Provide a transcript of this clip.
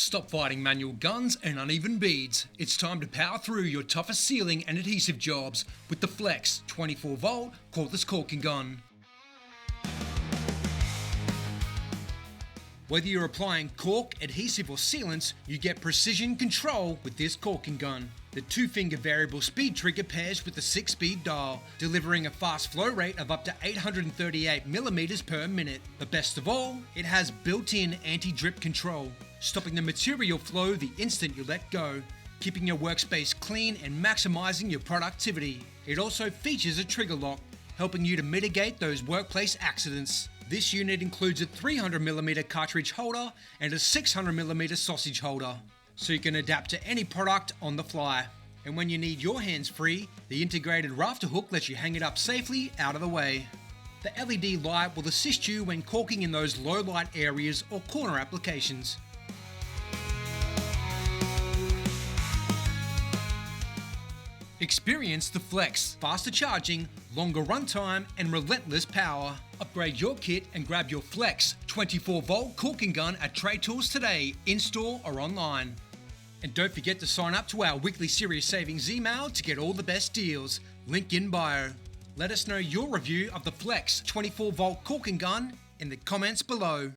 Stop fighting manual guns and uneven beads. It's time to power through your toughest sealing and adhesive jobs with the Flex 24V Cordless Caulking Gun. Whether you're applying caulk, adhesive or sealants, you get precision control with this caulking gun. The 2-finger variable speed trigger pairs with the 6-speed dial, delivering a fast flow rate of up to 838mm per minute. But best of all, it has built-in anti-drip control, stopping the material flow the instant you let go, keeping your workspace clean and maximising your productivity. It also features a trigger lock, helping you to mitigate those workplace accidents. This unit includes a 300mm cartridge holder and a 600mm sausage holder, so you can adapt to any product on the fly. And when you need your hands free, the integrated rafter hook lets you hang it up safely out of the way. The LED light will assist you when caulking in those low light areas or corner applications. Experience the Flex, faster charging, longer runtime and relentless power. Upgrade your kit and grab your Flex 24V Caulking Gun at TradeTools today, in-store or online. And don't forget to sign up to our weekly Serious Savings email to get all the best deals. Link in bio. Let us know your review of the Flex 24V Caulking Gun in the comments below.